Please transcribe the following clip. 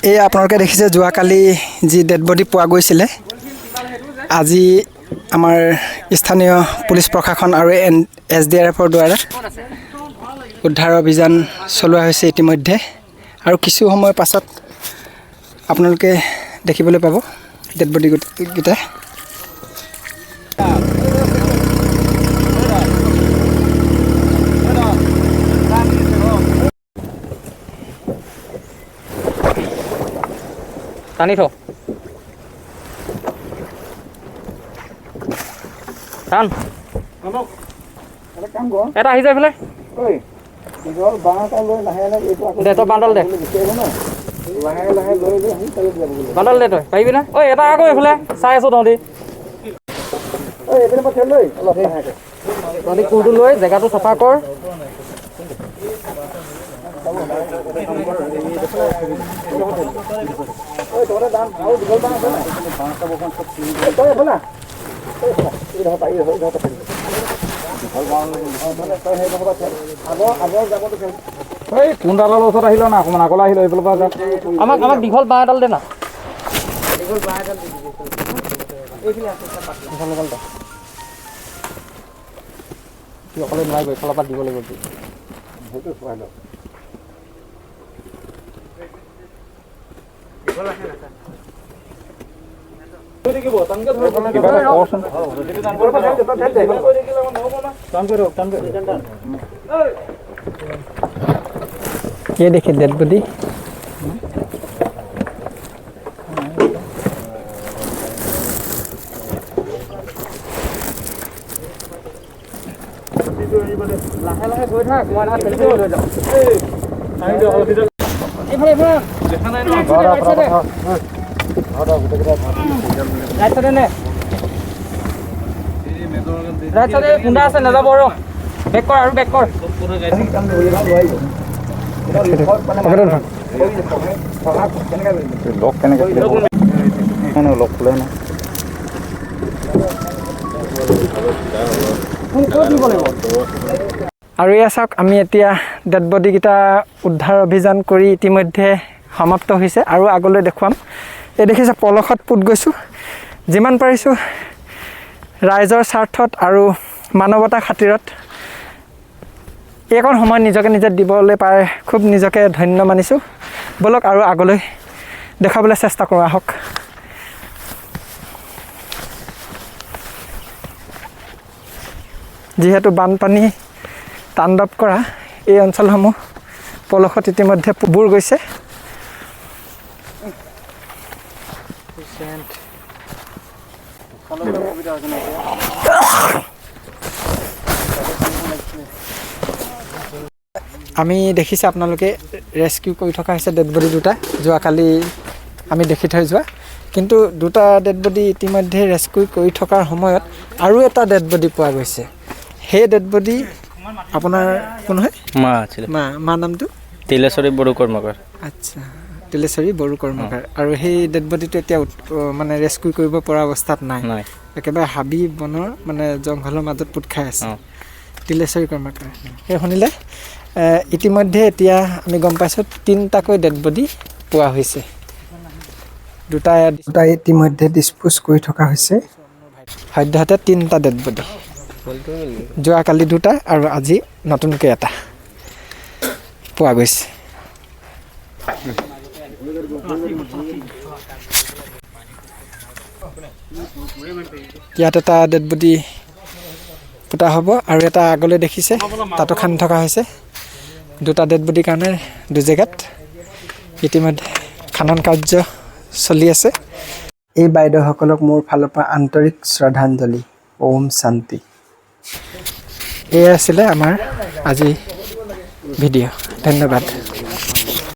এই আপোনালোকে দেখিছে যোৱাকালি যি ডেড বডি পোৱা গৈছিলে আজি আমাৰ স্থানীয় পুলিচ প্ৰশাসন আৰু SDRFৰ দ্বাৰা উদ্ধাৰ অভিযান চলোৱা হৈছে ইতিমধ্যে আৰু কিছু সময় পাছত আপোনালোকে দেখিবলৈ পাব ডেড বডি গিটা টানি থ টান এটা আহি যায় বোলে দে তই বান্দল দে বান্দল দে তই পাৰিবি না ঐ এটা আকৌ এইফালে চাই আছো তহঁতি তহঁতি কোৰটো লৈ জেগাটো চাফা কৰ কোনডালৰ ওচৰত আহিল না অকণমান আগলৈ আহিল এইফালৰ পৰা আমাক দীঘল বাঁহ এডাল দে না অকলে নোৱাৰিব এইফালৰ পৰা দিব লাগিব ये देखिए डेड बॉडी লাহে লাহে গৈ থাক মই না চেলফি লৈ যাওঁ এইফালে ৰাইট চাইডে নে ৰাইট চাইডে খুন্দা আছে নাযাব আৰু বেক কৰ আৰু বেক কৰ লগ কেনেকৈ লগ খোলে না আৰু এয়া চাওক আমি এতিয়া ডেড বডি গিটা উদ্ধাৰ অভিযান কৰি ইতিমধ্যে সমাপ্ত হৈছে আৰু আগলৈ দেখুৱাম এই দেখিছে পলখত পুত গৈছোঁ যিমান পাৰিছোঁ ৰাইজৰ স্বাৰ্থত আৰু মানৱতা খাতিৰত এইকণ সময় নিজকে নিজে দিবলৈ পাই খুব নিজকে ধন্য মানিছোঁ বলক আৰু আগলৈ দেখাবলৈ চেষ্টা কৰোঁ আহক যিহেতু বানপানী তাণ্ডৱ কৰা এই অঞ্চলসমূহ পলসত ইতিমধ্যে বুৰ গৈছে আমি দেখিছে আপোনালোকে ৰেস্কিউ কৰি থকা হৈছে ডেড বডি দুটা যোৱাকালি আমি দেখি থৈ যোৱা কিন্তু দুটা ডেড বডি ইতিমধ্যে ৰেস্কিউ কৰি থকাৰ সময়ত আৰু এটা ডেড বডি পোৱা গৈছে সেই ডেড বডি আপোনাৰ কোন হয় মা আছিল মা নামটো তিলেশ্বৰী বড়ো কৰ্মকাৰ আচ্ছা তিলেশ্বৰী বড়ো কৰ্মকাৰ আৰু সেই ডেড বডিটো এতিয়া মানে ৰেস্কিউ কৰিব পৰা অৱস্থাত নাই একেবাৰে হাবি বনৰ মানে জংঘলৰ মাজত পুত খাই আছে তিলেশ্বৰী কৰ্মকাৰ সেই শুনিলে ইতিমধ্যে এতিয়া আমি গম পাইছোঁ 3টাকৈ ডেড বডি পোৱা হৈছে দুটা ইতিমধ্যে ডিছপ'জ কৰি থকা হৈছে সদ্যহতে 3টা ডেড বডি যোৱাকালি 2টা আৰু আজি নতুনকৈ এটা পোৱা গৈছে ইয়াত এটা ডেড বডি পোতা হ'ব আৰু এটা আগলৈ দেখিছে তাতো খান্দি থকা হৈছে 2টা ডেড বডিৰ কাৰণে 2 জেগাত ইতিমধ্যে খানন কাৰ্য চলি আছে এই বাইদেউসকলক মোৰ ফালৰ পৰা আন্তৰিক শ্ৰদ্ধাঞ্জলি ওম শান্তি এয়া আছিলে আমাৰ আজি ভিডিঅ' ধন্যবাদ